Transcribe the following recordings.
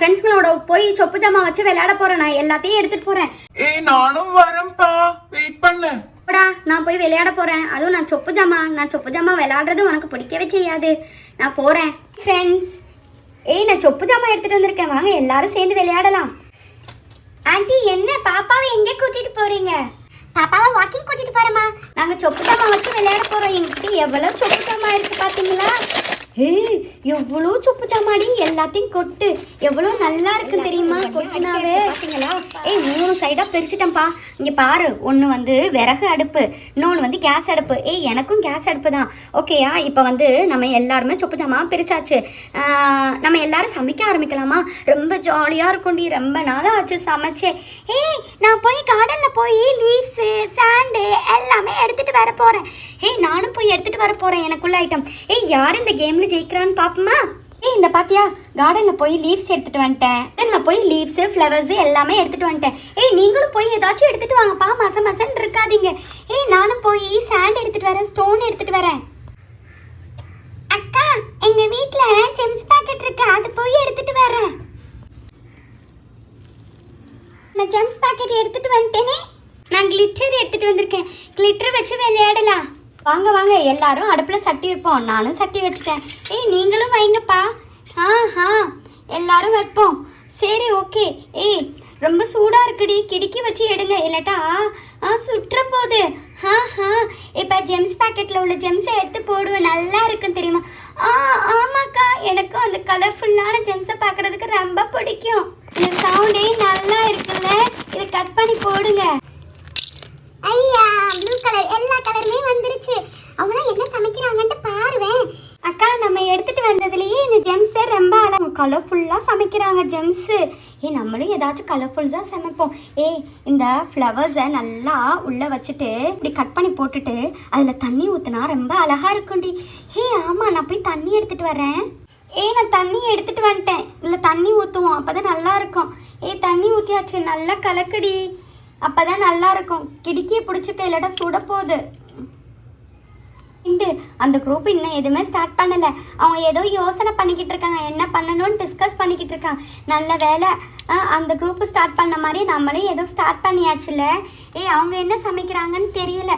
ஃப்ரெண்ட்ஸ்களோட போய் சொப்பு ஜாமா வச்சு விளையாட போறேன். நான் எல்லாத்தையும் எடுத்துட்டு போறேன். ஏய் நானும் வரேன்ப்பா, வெயிட் பண்ணு. நான் போய் விளையாட போறேன். அதுவும் நான் சொப்பு ஜாமா விளையாடுறது உனக்கு பிடிக்கவே செய்யாது. நான் போறேன் ஃப்ரெண்ட்ஸ். நான் சொப்பு ஜாமா எடுத்துட்டு வந்திருக்கேன். வாங்க எல்லாரும் சேர்ந்து விளையாடலாம். ஆண்டி என்ன பாப்பாவை எங்கே கூட்டிட்டு போறீங்க? பாப்பாவை வாக்கிங் கூட்டிட்டு போறோமா? நாங்க சொப்பு ஜாமா வச்சு விளையாட போறோம். எங்கிட்ட எவ்வளவு சொப்பு ஜாமா இருக்கு பாத்தீங்களா? எவ்வளோ சொப்பு ஜாமாடி, எல்லாத்தையும் கொட்டு. எவ்வளோ நல்லா இருக்கு தெரியுமா கொட்டுனாவே. 3 சைடா பிரிச்சுட்டேன்ப்பா. இங்க பாரு, ஒன்று வந்து விறகு அடுப்பு, இன்னொன்று வந்து கேஸ் அடுப்பு. எனக்கும் கேஸ் அடுப்பு தான். ஓகேயா? இப்போ வந்து நம்ம எல்லாருமே சொப்பு ஜாமா பிரிச்சாச்சு. நம்ம எல்லாரும் சமைக்க ஆரம்பிக்கலாமா? ரொம்ப ஜாலியாக இருக்கும்டி. ரொம்ப நாளாக ஆச்சு சமைச்சே. நான் போய் கார்டனில் போய் லீவ்ஸு சாண்டு எல்லாமே எடுத்துகிட்டு வர போகிறேன். நானும் போய் எடுத்துகிட்டு வர போகிறேன் எனக்குள்ள ஐட்டம். யார் இந்த கேமில் ஜெயிக்கிறான்னு பார்ப்போமா? இந்த பாத்தியா, கார்டனில் போய் லீவ்ஸ் எடுத்துகிட்டு வந்துட்டேன். கார்டனில் போய் லீவ்ஸு ஃப்ளவர்ஸு எல்லாமே எடுத்துகிட்டு வந்துட்டேன். நீங்களும் போய் ஏதாச்சும் எடுத்துகிட்டு வாங்கப்பா, மசன்னு இருக்காதீங்க. நானும் போய் சாண்ட் எடுத்துகிட்டு வரேன், ஸ்டோன் எடுத்துகிட்டு வரேன். அக்கா, எங்கள் வீட்டில் ஜெம்ஸ் பேக்கெட் இருக்கு, அது போய் எடுத்துகிட்டு வரேன். நான் ஜெம்ஸ் பேக்கெட் எடுத்துகிட்டு வந்துட்டேனே. நான் கிளிட்டர் எடுத்துகிட்டு வந்திருக்கேன். கிளிட்டர் வச்சு விளையாடலாம். வாங்க வாங்க எல்லாரும் அடுப்பில் சட்டி வைப்போம். நானும் சட்டி வச்சுட்டேன். நீங்களும் வைங்கப்பா. எல்லாரும் வைப்போம். சரி ஓகே. ரொம்ப சூடாக இருக்குடி, கிடுக்கி வச்சு எடுங்க, இல்லாட்டா சுற்ற போகுது. இப்போ ஜெம்ஸ் பேக்கெட்டில் உள்ள ஜெம்ஸை எடுத்து போடுவேன். நல்லா இருக்குன்னு தெரியுமா? ஆமாக்கா, எனக்கும் அந்த கலர்ஃபுல்லான ஜெம்ஸை பார்க்குறதுக்கு ரொம்ப பிடிக்கும். இந்த சவுண்டே நல்லா இருக்குல்ல. இதை கட் பண்ணி போடுங்க. ஐயா, ப்ளூ கலர் எல்லா கலருமே வந்துருச்சு. அவங்க என்ன சமைக்கிறாங்கன்னு பாருவேன். அக்கா, நம்ம எடுத்துட்டு வந்ததுலயே இந்த ஜெம்ஸ் ரொம்ப அழகா கலர்ஃபுல்லாக சமைக்கிறாங்க ஜெம்ஸு. நம்மளும் ஏதாச்சும் கலர்ஃபுல்ஸாக சமைப்போம். இந்த ஃப்ளவர்ஸை நல்லா உள்ளே வச்சுட்டு இப்படி கட் பண்ணி போட்டுட்டு அதில் தண்ணி ஊற்றினா ரொம்ப அழகாக இருக்கும்டி. ஆமாம், நான் போய் தண்ணி எடுத்துகிட்டு வரேன். நான் தண்ணி எடுத்துகிட்டு வந்துட்டேன். இல்லை தண்ணி ஊற்றுவோம், அப்போ தான் நல்லா இருக்கும். தண்ணி ஊற்றியாச்சு, நல்லா கலக்குடி, அப்போ தான் நல்லாயிருக்கும். கிடுக்கியை பிடிச்சிக்க, இல்லாட்டா சுட போகுது. அந்த குரூப் இன்னும் எதுவுமே ஸ்டார்ட் பண்ணலை. அவங்க ஏதோ யோசனை பண்ணிக்கிட்டு இருக்காங்க, என்ன பண்ணணும்னு டிஸ்கஸ் பண்ணிக்கிட்டு இருக்காங்க. நல்ல வேலை அந்த குரூப்பு ஸ்டார்ட் பண்ண மாதிரி நம்மளே ஏதோ ஸ்டார்ட் பண்ணியாச்சுல. அவங்க என்ன சமைக்கிறாங்கன்னு தெரியல.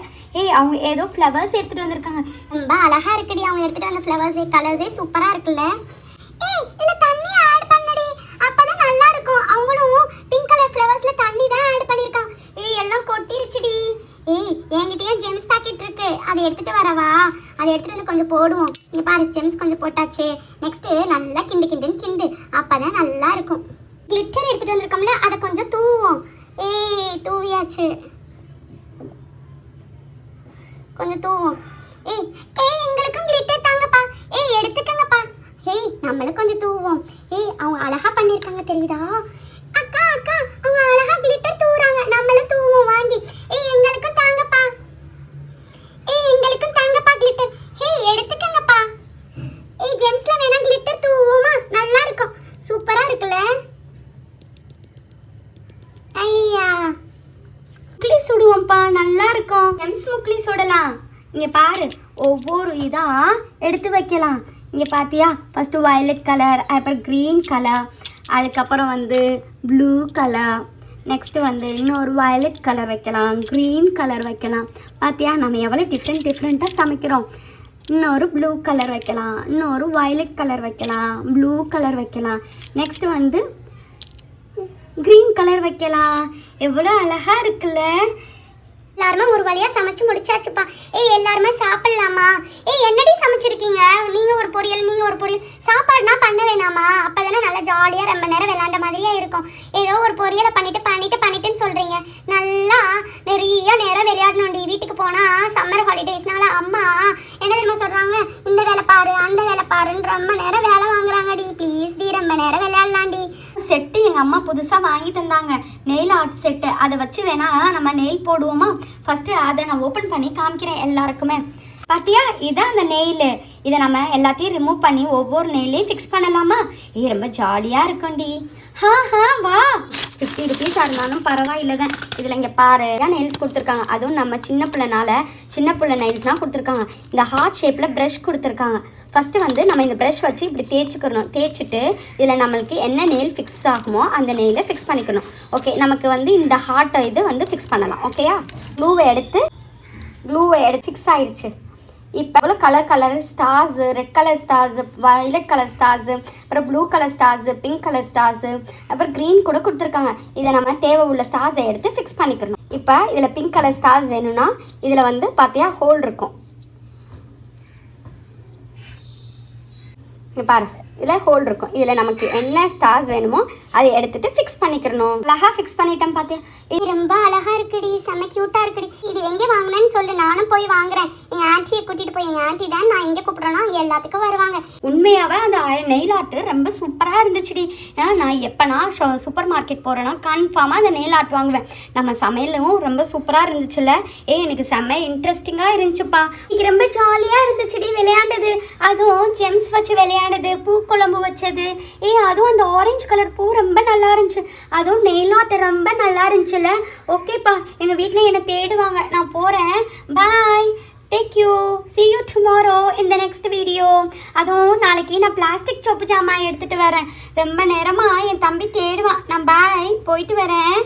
அவங்க ஏதோ ஃப்ளவர்ஸ் எடுத்துகிட்டு வந்திருக்காங்க. ரொம்ப அழகாக இருக்குடி அவங்க எடுத்துகிட்டு வந்த ஃப்ளவர்ஸே. கலர்ஸே சூப்பராக இருக்குல்ல. இல்லை தண்ணி ஆட் பண்ணடி, அப்போ தான் நல்லா இருக்கும். அவங்களும் பிங்க் கலர் ஃப்ளவர்ஸில் தண்ணி தான் ஆட் பண்ணியிருக்காங்க. எல்லாம் கொட்டிருச்சுடி. என்கிட்டயும் ஜெம்ஸ் பேக்கெட் இருக்கு, அதை எடுத்துட்டு வரவா? அதை எடுத்துட்டு வந்து கொஞ்சம் போடுவோம். இங்க பாரு, ஜெம்ஸ் கொஞ்சம் போட்டாச்சு. நெக்ஸ்ட் நல்லா கிண்டு அப்பதான் நல்லா இருக்கும். கிளிட்டர் எடுத்துட்டு வந்திருக்கோம்ல, அதை கொஞ்சம் தூவோம். தூவியாச்சு, கொஞ்சம் தூவோம். எங்களுக்கும் கிளிட்டர் தாங்கப்பா. எடுத்துக்கங்கப்பா. நம்மளும் கொஞ்சம் தூவோம். அவங்க அழகா பண்ணிருக்காங்க தெரியுதா? அக்கா அக்கா, அவங்க அழகா கிளிட்டர் தூவுறாங்க, நம்மளும் தூவோம் வாங்கி. எங்களுக்கும் தாங்கப்பா. எங்களுக்கும் தாங்கப்பா கிளிட்டர். எடுத்துக்கங்கப்பா. ஜெம்ஸ்ல வேணா கிளிட்டர் தூவுமா? நல்லா இருக்கும், சூப்பரா இருக்குல்ல. ஐயா, முக்லி சுடுவோம்ப்பா, நல்லா இருக்கும். ஜெம்ஸ் முக்லி சுடலாம். இங்க பாரு, ஒவ்வொரு இதா எடுத்து வைக்கலாம். இங்கே பார்த்தியா, ஃபஸ்ட்டு வயலட் கலர், அப்புறம் க்ரீன் கலர், அதுக்கப்புறம் வந்து ப்ளூ கலர், நெக்ஸ்ட்டு வந்து இன்னொரு வயலட் கலர் வைக்கலாம், க்ரீன் கலர் வைக்கலாம். பார்த்தியா, நம்ம எவ்வளோ டிஃப்ரெண்ட்டாக சமைக்கிறோம். இன்னொரு ப்ளூ கலர் வைக்கலாம், இன்னொரு வயலட் கலர் வைக்கலாம், ப்ளூ கலர் வைக்கலாம், நெக்ஸ்ட்டு வந்து க்ரீன் கலர் வைக்கலாம். எவ்வளோ அழகாக இருக்குல்ல. எல்லாருமே ஒரு வழியாக சமைச்சு முடிச்சாச்சுப்பா. எல்லாருமே சாப்பிட்லாமா? என்னடி சமைச்சிருக்கீங்க? நீங்கள் ஒரு பொரியல், நீங்கள் ஒரு பொரியல். சாப்பாடுனா பண்ண வேணாமா? அப்போ தானே நல்லா ஜாலியாக ரொம்ப நேரம் விளாண்ட மாதிரியே இருக்கும். ஏதோ ஒரு பொரியலை பண்ணிட்டுன்னு சொல்கிறீங்க. நல்லா நிறைய நேரம் விளையாடணும்டி. வீட்டுக்கு போனால் சம்மர் ஹாலிடேஸ்னால அம்மா என்ன தெரியுமா சொல்கிறாங்க? இந்த வேலை பாரு, அந்த வேலை பாருன்னு ரொம்ப நேரம் வேலை வாங்குறாங்கடி. ப்ளீஸ் டி, ரொம்ப நேரம் விளையாடலாம்டி. செட்டு எங்கள் அம்மா புதுசாக வாங்கி தந்தாங்க, நெயில் ஆர்ட் செட்டு. அதை வச்சு வேணா நம்ம நெயில் போடுவோமா? ஃபஸ்ட்டு அதை நான் ஓப்பன் பண்ணி காமிக்கிறேன் எல்லாருக்குமே. பார்த்தியா, இதான் அந்த நெயில். இதை நம்ம எல்லாத்தையும் ரிமூவ் பண்ணி ஒவ்வொரு நெயிலையும் ஃபிக்ஸ் பண்ணலாமா? ரொம்ப ஜாலியாக இருக்கும்டி. வா. 50 ருபீஸாக இருந்தாலும் பரவாயில்லை தான். இதில் இங்கே பாரு, நெயில்ஸ் கொடுத்துருக்காங்க. அதுவும் நம்ம சின்ன பிள்ளை நெயில்ஸ்லாம் கொடுத்துருக்காங்க. இந்த ஹார்ட் ஷேப்பில் ப்ரஷ் கொடுத்துருக்காங்க. ஃபஸ்ட்டு வந்து நம்ம இந்த ப்ரஷ் வச்சு இப்படி தேய்ச்சிக்கிறணும். தேய்ச்சிட்டு இதில் நம்மளுக்கு என்ன நெயில் ஃபிக்ஸ் ஆகுமோ அந்த நெயிலை ஃபிக்ஸ் பண்ணிக்கணும். ஓகே, நமக்கு வந்து இந்த ஹார்ட்டை இது வந்து ஃபிக்ஸ் பண்ணலாம். ஓகேயா, க்ளூவை எடுத்து ஃபிக்ஸ் ஆயிடுச்சு. இப்போ colour stars, red colour stars, violet colour stars, அப்புறம் blue colour stars, pink colour stars, அப்புறம் க்ரீன் கூட கொடுத்துருக்காங்க. இதை நம்ம தேவை உள்ள ஸ்டார்ஸை எடுத்து ஃபிக்ஸ் பண்ணிக்கணும். இப்போ இதில் பிங்க் கலர் ஸ்டார்ஸ் வேணும்னா இதில் வந்து பார்த்தியா ஹோல் இருக்கும். இங்கே பாரு, இதில் ஹோல் இருக்கும். இதில் நமக்கு என்ன ஸ்டார்ஸ் வேணுமோ அதை எடுத்துகிட்டு ஃபிக்ஸ் பண்ணிக்கிறணும். அழகாக ஃபிக்ஸ் பண்ணிட்டேன் பார்த்தியா. இது ரொம்ப அழகாக இருக்குடி, செம்ம க்யூட்டாக இருக்குடி. இது எங்கே வாங்கினேன்னு சொல்லு, நானும் போய் வாங்குறேன். எங்கள் ஆன்ட்டியை கூட்டிகிட்டு போய், எங்கள் ஆன்ட்டி தான் நான் எங்கே கூப்பிட்றேனோ அங்கே எல்லாத்துக்கும் வருவாங்க. உண்மையாகவே அந்த நெயில் ஆர்ட் ரொம்ப சூப்பராக இருந்துச்சுடி. நான் எப்போனா சூப்பர் மார்க்கெட் போகிறேன்னா கன்ஃபார்மாக அந்த நெயில் ஆர்ட் வாங்குவேன். நம்ம சமையலும் ரொம்ப சூப்பராக இருந்துச்சுல்ல. எனக்கு செம்ம இன்ட்ரெஸ்டிங்காக இருந்துச்சுப்பா. இன்னைக்கு ரொம்ப ஜாலியாக இருந்துச்சுடி விளையாண்டது. அதுவும் ஜெம்ஸ் வச்சு விளையாண்டது, பூக்குழம்பு வச்சது. அதுவும் அந்த ஆரஞ்சு கலர் பூ ரொம்ப நல்லா இருந்துச்சு. அதுவும் நெயில் ஆர்ட் ரொம்ப நல்லா இருந்துச்சுல்ல. ஓகேப்பா, எங்கள் வீட்டில் என்னை தேடுவாங்க. நான் போகிறேன். Bye, take you, see you tomorrow in the next video. அதுவும் நாளைக்கு நான் பிளாஸ்டிக் சொப்பு ஜாமான் எடுத்துகிட்டு வரேன். ரொம்ப நேரமாக என் தம்பி தேடுவான். நான் பாய், போயிட்டு வரேன்.